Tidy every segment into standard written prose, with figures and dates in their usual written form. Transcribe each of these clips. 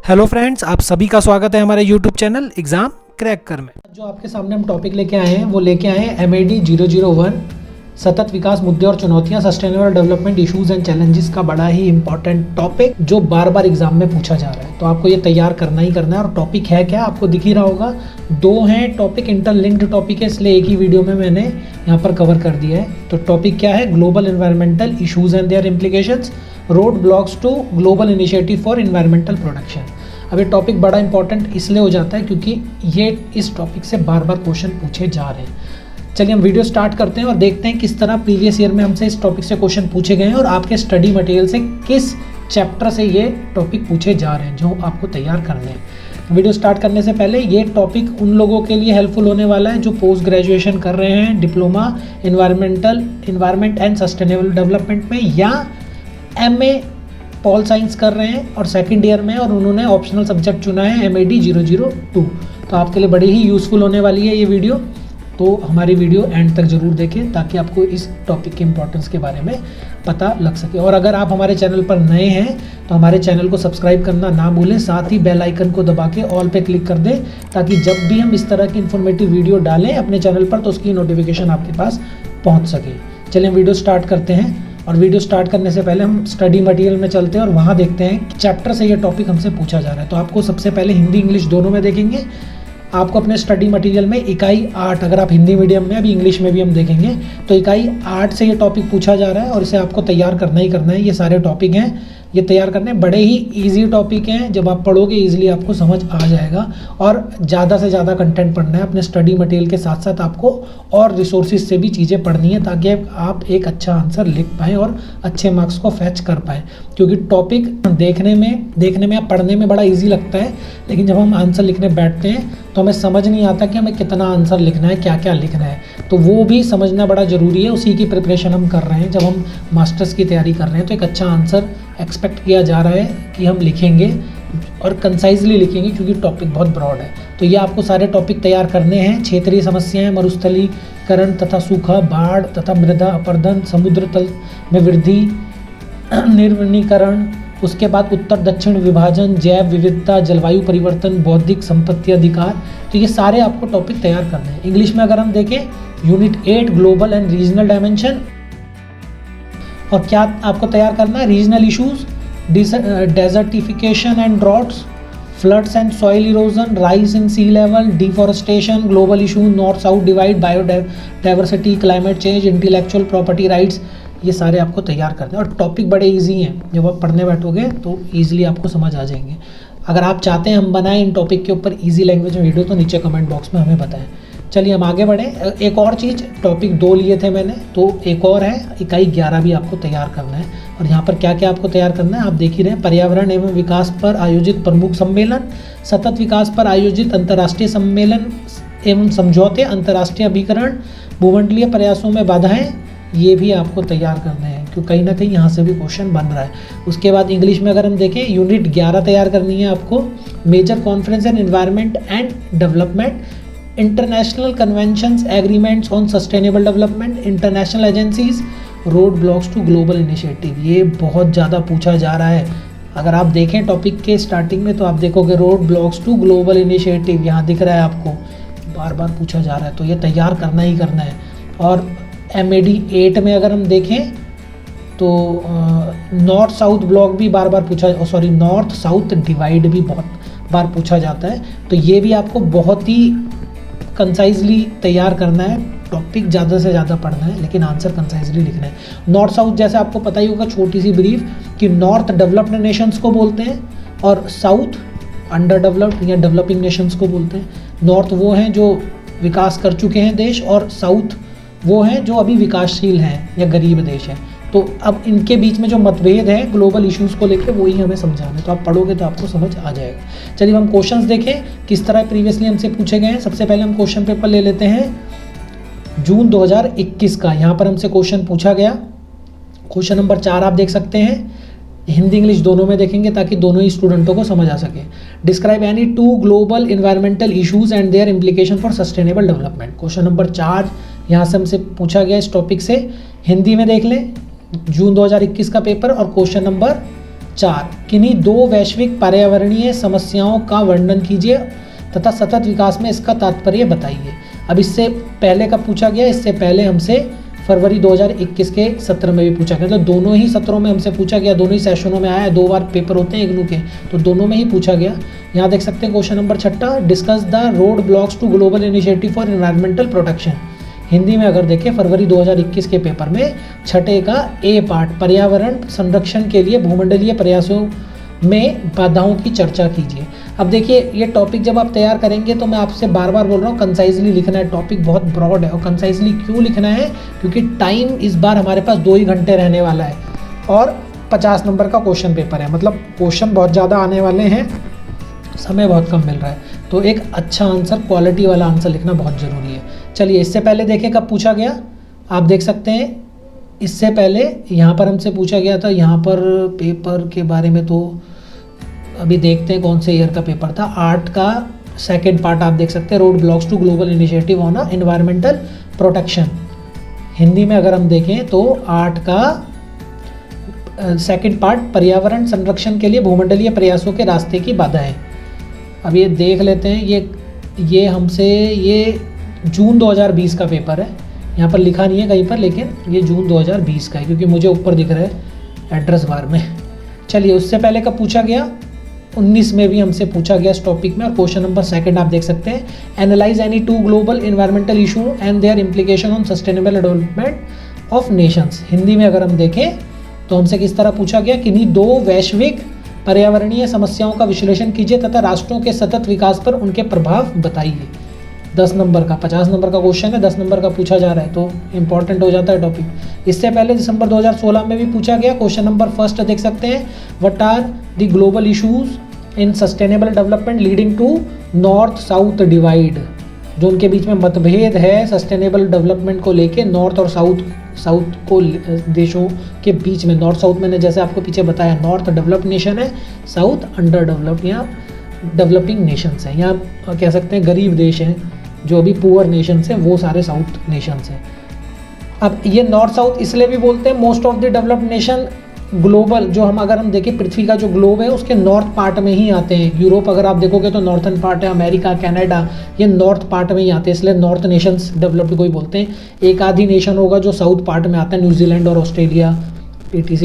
Hello friends, आप सभी का स्वागत है हमारे यूट्यूब चैनल एग्जाम क्रैक कर में। जो आपके सामने हम टॉपिक लेके आए हैं वो लेके आए हैं MAD 001 सतत विकास मुद्दे और चुनौतियां, sustainable development issues and challenges का बड़ा ही इंपॉर्टेंट टॉपिक जो बार बार एग्जाम में पूछा जा रहा है। तो आपको ये तैयार करना ही करना है। और टॉपिक है क्या, आपको दिख ही रहा होगा, दो हैं टॉपिक, इंटरलिंक्ड टॉपिक है, इसलिए एक ही वीडियो में मैंने यहाँ पर कवर कर दिया है। तो टॉपिक क्या है, global environmental issues and their implications, road blocks to global initiative for environmental protection. अब ये टॉपिक बड़ा इंपॉर्टेंट इसलिए हो जाता है क्योंकि ये इस टॉपिक से बार बार क्वेश्चन पूछे जा रहे हैं। चलिए हम वीडियो स्टार्ट करते हैं और देखते हैं किस तरह प्रीवियस ईयर में हमसे इस टॉपिक से क्वेश्चन पूछे गए हैं और आपके स्टडी मटेरियल से किस चैप्टर से ये टॉपिक पूछे जा रहे हैं जो आपको तैयार करने हैं। वीडियो स्टार्ट करने से पहले ये टॉपिक उन लोगों के लिए हेल्पफुल होने वाला है जो पोस्ट ग्रेजुएशन कर रहे हैं, diploma environment and sustainable development में, या MA पॉल साइंस कर रहे हैं और सेकंड ईयर में, और उन्होंने ऑप्शनल सब्जेक्ट चुना है MAD 002। तो आपके लिए बड़ी ही यूज़फुल होने वाली है ये वीडियो। तो हमारी वीडियो एंड तक ज़रूर देखें ताकि आपको इस टॉपिक के इंपॉर्टेंस के बारे में पता लग सके। और अगर आप हमारे चैनल पर नए हैं तो हमारे चैनल को सब्सक्राइब करना ना भूलें, साथ ही बेल आइकन को दबा के ऑल पे क्लिक कर दें ताकि जब भी हम इस तरह की इन्फॉर्मेटिव वीडियो डालें अपने चैनल पर तो उसकी नोटिफिकेशन आपके पास पहुँच सके। चलिए वीडियो स्टार्ट करते हैं। और वीडियो स्टार्ट करने से पहले हम स्टडी मटेरियल में चलते हैं और वहाँ देखते हैं चैप्टर से ये टॉपिक हमसे पूछा जा रहा है। तो आपको सबसे पहले हिंदी इंग्लिश दोनों में देखेंगे। आपको अपने स्टडी मटेरियल में इकाई 8, अगर आप हिंदी मीडियम में, अभी इंग्लिश में भी हम देखेंगे, तो इकाई 8 से ये टॉपिक पूछा जा रहा है और इसे आपको तैयार करना ही करना है। ये सारे टॉपिक हैं, ये तैयार करने बड़े ही इजी टॉपिक हैं। जब आप पढ़ोगे ईजिली आपको समझ आ जाएगा। और ज़्यादा से ज़्यादा कंटेंट पढ़ना है अपने स्टडी मटेरियल के साथ साथ आपको और रिसोर्सेज से भी चीज़ें पढ़नी है ताकि आप एक अच्छा आंसर लिख पाएँ और अच्छे मार्क्स को फैच कर पाएँ। क्योंकि टॉपिक देखने में या पढ़ने में बड़ा ईजी लगता है, लेकिन जब हम आंसर लिखने बैठते हैं तो हमें समझ नहीं आता कि हमें कितना आंसर लिखना है, क्या क्या लिखना है। तो वो भी समझना बड़ा ज़रूरी है। उसी की प्रिपरेशन हम कर रहे हैं। जब हम मास्टर्स की तैयारी कर रहे हैं तो एक अच्छा आंसर एक्सपेक्ट किया जा रहा है कि हम लिखेंगे और कंसाइजली लिखेंगे क्योंकि टॉपिक बहुत ब्रॉड है। तो ये आपको सारे टॉपिक तैयार करने हैं। क्षेत्रीय समस्याएं, मरुस्थलीकरण तथा सूखा, बाढ़ तथा मृदा अपरदन, समुद्र तल में वृद्धि, निर्वनीकरण, उसके बाद उत्तर दक्षिण विभाजन, जैव विविधता, जलवायु परिवर्तन, बौद्धिक संपत्ति अधिकार। तो ये सारे आपको टॉपिक तैयार करने हैं। इंग्लिश में अगर हम देखें, unit 8 global and regional dimension, और क्या आपको तैयार करना है, regional issues, desertification and droughts, floods and soil erosion, rise in sea level, deforestation, global issue, north south divide, biodiversity, climate change, intellectual property rights. ये सारे आपको तैयार करने हैं और टॉपिक बड़े इजी हैं। जब आप पढ़ने बैठोगे तो ईजिली आपको समझ आ जाएंगे। अगर आप चाहते हैं हम बनाएं इन टॉपिक के ऊपर ईजी लैंग्वेज में वीडियो तो नीचे कमेंट बॉक्स में हमें बताएं। चलिए हम आगे बढ़ें। एक और चीज़, टॉपिक 2 लिए थे मैंने, तो एक और है, इकाई 11 भी आपको तैयार करना है। और यहाँ पर क्या क्या आपको तैयार करना है आप देख ही रहे हैं। पर्यावरण एवं विकास पर आयोजित प्रमुख सम्मेलन, सतत विकास पर आयोजित अंतर्राष्ट्रीय सम्मेलन एवं समझौते, अंतर्राष्ट्रीय अभिकरण, भूमंडलीय प्रयासों में बाधाएं, ये भी आपको तैयार करने हैं क्योंकि कहीं ना कहीं यहाँ से भी क्वेश्चन बन रहा है। उसके बाद इंग्लिश में अगर हम देखें, यूनिट 11 तैयार करनी है आपको। Major conference in environment and development, international conventions, agreements on sustainable development, international agencies, road blocks to global initiative. ये बहुत ज़्यादा पूछा जा रहा है। अगर आप देखें टॉपिक के स्टार्टिंग में तो आप देखोगे road blocks to global initiative, यहाँ दिख रहा है आपको, बार बार पूछा जा रहा है। तो ये तैयार करना ही करना है। और MAD 8 में अगर हम देखें तो नॉर्थ साउथ ब्लॉक भी बार बार पूछा, सॉरी नॉर्थ साउथ डिवाइड भी बहुत बार पूछा जाता है। तो ये भी आपको बहुत ही कंसाइजली तैयार करना है। टॉपिक ज़्यादा से ज़्यादा पढ़ना है लेकिन आंसर कंसाइजली लिखना है। नॉर्थ साउथ जैसे आपको पता ही होगा, छोटी सी ब्रीफ, कि नॉर्थ डेवलप्ड नेशंस को बोलते हैं और साउथ अंडर डेवलप्ड या डेवलपिंग नेशंस को बोलते हैं। नॉर्थ वो हैं जो विकास कर चुके हैं देश और साउथ वो हैं जो अभी विकासशील हैं या गरीब देश हैं। तो अब इनके बीच में जो मतभेद है ग्लोबल इश्यूज़ को लेकर वही हमें समझाना है। तो आप पढ़ोगे तो आपको समझ आ जाएगा। चलिए हम क्वेश्चंस देखें किस तरह प्रीवियसली हमसे पूछे गए हैं। सबसे पहले हम क्वेश्चन पेपर ले लेते हैं जून 2021 का। यहाँ पर हमसे क्वेश्चन पूछा गया। क्वेश्चन नंबर 4 आप देख सकते हैं, हिंदी इंग्लिश दोनों में देखेंगे ताकि दोनों ही स्टूडेंटों को समझ आ सके। Describe any 2 global environmental issues and their implication for sustainable development. Question number 4 यहाँ से हमसे पूछा गया इस टॉपिक से। हिंदी में देख लें, जून 2021 का पेपर, और क्वेश्चन नंबर 4, किन्हीं 2 वैश्विक पर्यावरणीय समस्याओं का वर्णन कीजिए तथा सतत विकास में इसका तात्पर्य बताइए। अब इससे पहले कब पूछा गया, इससे पहले हमसे फरवरी 2021 के सत्र में भी पूछा गया। तो दोनों ही सत्रों में हमसे पूछा गया, दोनों ही सेशनों में आया है, 2 बार पेपर होते हैं इग्नू के, तो दोनों में ही पूछा गया। यहाँ देख सकते हैं question number 6, discuss the road blocks to global initiative for environmental protection. Hindi में अगर देखें फरवरी 2021 के पेपर में 6 का ए पार्ट, पर्यावरण संरक्षण के लिए भूमंडलीय प्रयासों में बाधाओं की चर्चा कीजिए। अब देखिए ये टॉपिक जब आप तैयार करेंगे तो मैं आपसे बार बार बोल रहा हूँ कंसाइजली लिखना है, टॉपिक बहुत ब्रॉड है। और कंसाइजली क्यों लिखना है, क्योंकि टाइम इस बार हमारे पास 2 ही घंटे रहने वाला है और 50 नंबर का क्वेश्चन पेपर है, मतलब क्वेश्चन बहुत ज़्यादा आने वाले हैं, समय बहुत कम मिल रहा है, तो एक अच्छा आंसर, क्वालिटी वाला आंसर लिखना बहुत ज़रूरी है। चलिए इससे पहले देखें कब पूछा गया, आप देख सकते हैं इससे पहले यहाँ पर हमसे पूछा गया था। यहाँ पर पेपर के बारे में तो अभी देखते हैं कौन से ईयर का पेपर था। 8 का सेकंड पार्ट आप देख सकते हैं, road blocks to global initiative on environmental protection. Hindi में अगर हम देखें तो 8 का सेकंड पार्ट, पर्यावरण संरक्षण के लिए भूमंडलीय प्रयासों के रास्ते की बाधाएं। अब ये देख लेते हैं, ये हमसे ये जून 2020 का पेपर है, यहाँ पर लिखा नहीं है कहीं पर, लेकिन ये जून 2020 का है क्योंकि मुझे ऊपर दिख रहा है एड्रेस बार में। चलिए उससे पहले कब पूछा गया, 19 में भी हमसे पूछा गया इस टॉपिक में। और क्वेश्चन नंबर 2 आप देख सकते हैं, analyze any 2 global environmental issue and their implication on sustainable development of nations. Hindi में अगर हम देखें तो हमसे किस तरह पूछा गया, किन्हीं 2 वैश्विक पर्यावरणीय समस्याओं का विश्लेषण कीजिए तथा राष्ट्रों के सतत विकास पर उनके प्रभाव बताइए। 10 नंबर का, 50 नंबर का क्वेश्चन है, 10 नंबर का पूछा जा रहा है तो इंपॉर्टेंट हो जाता है टॉपिक। इससे पहले दिसंबर 2016 में भी पूछा गया। क्वेश्चन नंबर 1 देख सकते हैं, what are the global issues in sustainable development leading to north south divide. जो उनके बीच में मतभेद है सस्टेनेबल डेवलपमेंट को लेके, नॉर्थ और साउथ को देशों के बीच में। नॉर्थ साउथ मैंने जैसे आपको पीछे बताया, नॉर्थ डेवलप्ड नेशन है, साउथ अंडर डेवलप्ड या डेवलपिंग नेशंस हैं, या कह सकते हैं गरीब देश हैं, जो अभी पुअर नेशंस हैं, वो सारे साउथ नेशंस हैं। अब ये नॉर्थ साउथ इसलिए भी बोलते हैं, most of the developed nation global, जो अगर हम देखें पृथ्वी का जो ग्लोब है उसके नॉर्थ पार्ट में ही आते हैं। यूरोप अगर आप देखोगे तो नॉर्थन पार्ट है, अमेरिका, कनाडा, ये नॉर्थ पार्ट में ही आते हैं, इसलिए नॉर्थ नेशंस डेवलप्ड कोई बोलते हैं। एक आधी नेशन होगा जो साउथ पार्ट में आता है, न्यूजीलैंड और ऑस्ट्रेलिया, ETC,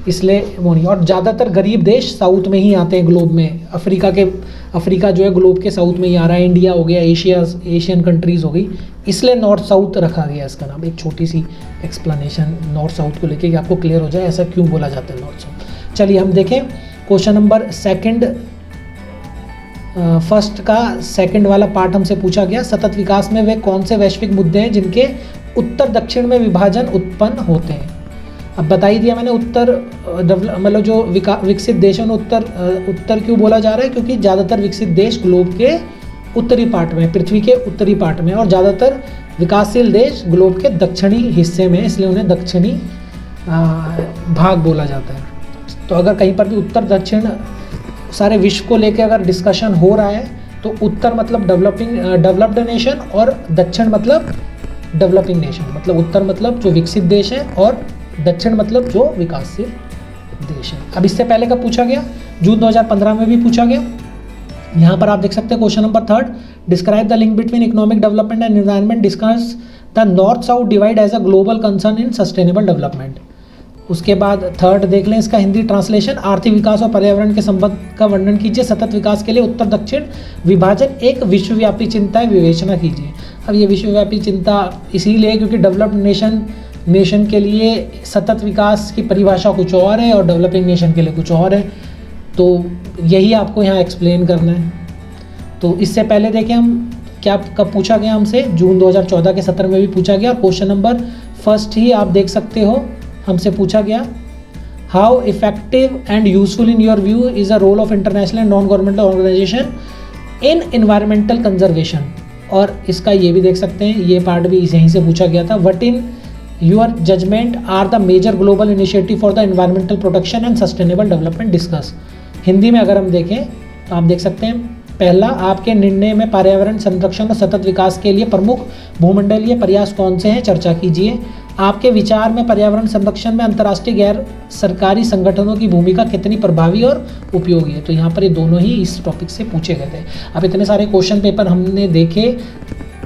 इसलिए वो नहीं। और ज़्यादातर गरीब देश साउथ में ही आते हैं ग्लोब में। अफ्रीका जो है ग्लोब के साउथ में ही आ रहा है, इंडिया हो गया, एशियन कंट्रीज़ हो गई, इसलिए नॉर्थ साउथ रखा गया इसका नाम। एक छोटी सी एक्सप्लेनेशन नॉर्थ साउथ को लेके कि आपको क्लियर हो जाए ऐसा क्यों बोला जाता है नॉर्थ साउथ। चलिए हम देखें क्वेश्चन नंबर 1 का सेकंड वाला पार्ट हमसे पूछा गया, सतत विकास में वे कौन से वैश्विक मुद्दे हैं जिनके उत्तर दक्षिण में विभाजन उत्पन्न होते हैं। अब बता ही दिया मैंने, उत्तर मतलब जो विकसित देशों में उत्तर क्यों बोला जा रहा है, क्योंकि ज़्यादातर विकसित देश ग्लोब के उत्तरी पार्ट में, पृथ्वी के उत्तरी पार्ट में, और ज़्यादातर विकासशील देश ग्लोब के दक्षिणी हिस्से में, इसलिए उन्हें दक्षिणी भाग बोला जाता है। तो अगर कहीं पर भी उत्तर दक्षिण सारे विश्व को लेकर अगर डिस्कशन हो रहा है तो उत्तर मतलब डेवलप्ड नेशन और दक्षिण मतलब डेवलपिंग नेशन, मतलब उत्तर मतलब जो विकसित देश है और दक्षिण मतलब जो विकासशील देश है। अब इससे पहले कब पूछा गया, जून 2015 में भी पूछा गया। यहाँ पर आप देख सकते हैं question number 3, describe the link between economic development and environment, discuss the north south divide as a global concern in sustainable development. उसके बाद 3 देख लें, इसका हिंदी ट्रांसलेशन, आर्थिक विकास और पर्यावरण के संबंध का वर्णन कीजिए, सतत विकास के लिए उत्तर दक्षिण विभाजन एक विश्वव्यापी चिंता है, विवेचना कीजिए। अब ये विश्वव्यापी चिंता इसीलिए क्योंकि डेवलप्ड नेशन के लिए सतत विकास की परिभाषा कुछ और है और डेवलपिंग नेशन के लिए कुछ और है, तो यही आपको यहाँ एक्सप्लेन करना है। तो इससे पहले देखें हम क्या कब पूछा गया हमसे, जून 2014 के सत्र में भी पूछा गया। और क्वेश्चन नंबर 1 ही आप देख सकते हो हमसे पूछा गया, how effective and useful in your view is a role of international and non governmental organization in environmental conservation. और इसका ये भी देख सकते हैं, ये पार्ट भी यहीं से पूछा गया था, what in your judgement are the major global initiative for the environmental protection and sustainable development, discuss. Hindi में अगर हम देखें तो आप देख सकते हैं, पहला, आपके निर्णय में पर्यावरण संरक्षण और सतत विकास के लिए प्रमुख भूमंडलीय प्रयास कौन से हैं, चर्चा कीजिए। आपके विचार में पर्यावरण संरक्षण में अंतर्राष्ट्रीय गैर सरकारी संगठनों की भूमिका कितनी प्रभावी और उपयोगी है। तो यहाँ पर ये दोनों ही इस टॉपिक से पूछे गए थे। अब इतने सारे क्वेश्चन पेपर हमने देखे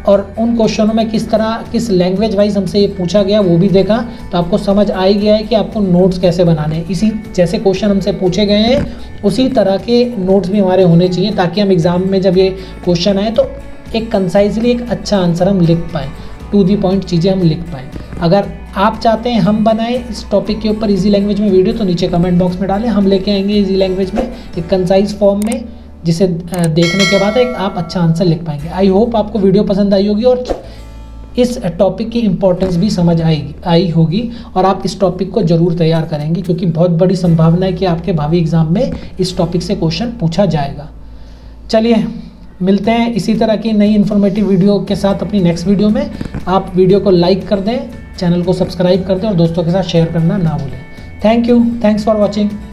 और उन क्वेश्चनों में किस तरह किस लैंग्वेज वाइज हमसे ये पूछा गया वो भी देखा, तो आपको समझ आ ही गया है कि आपको नोट्स कैसे बनाने हैं। इसी जैसे क्वेश्चन हमसे पूछे गए हैं उसी तरह के नोट्स भी हमारे होने चाहिए, ताकि हम एग्ज़ाम में जब ये क्वेश्चन आए तो एक कंसाइजली एक अच्छा आंसर हम लिख पाएँ, टू दी पॉइंट चीज़ें हम लिख पाएँ। अगर आप चाहते हैं हम बनाएं इस टॉपिक के ऊपर ईजी लैंग्वेज में वीडियो, तो नीचे कमेंट बॉक्स में डालें, हम लेके आएंगे ईजी लैंग्वेज में एक कंसाइज फॉर्म में, जिसे देखने के बाद एक आप अच्छा आंसर लिख पाएंगे। आई होप आपको वीडियो पसंद आई होगी और इस टॉपिक की इम्पोर्टेंस भी समझ आई होगी और आप इस टॉपिक को ज़रूर तैयार करेंगे, क्योंकि बहुत बड़ी संभावना है कि आपके भावी एग्ज़ाम में इस टॉपिक से क्वेश्चन पूछा जाएगा। चलिए मिलते हैं इसी तरह की नई इन्फॉर्मेटिव वीडियो के साथ अपनी नेक्स्ट वीडियो में। आप वीडियो को लाइक कर दें, चैनल को सब्सक्राइब कर दें और दोस्तों के साथ शेयर करना ना भूलें। Thank you, thanks for watching.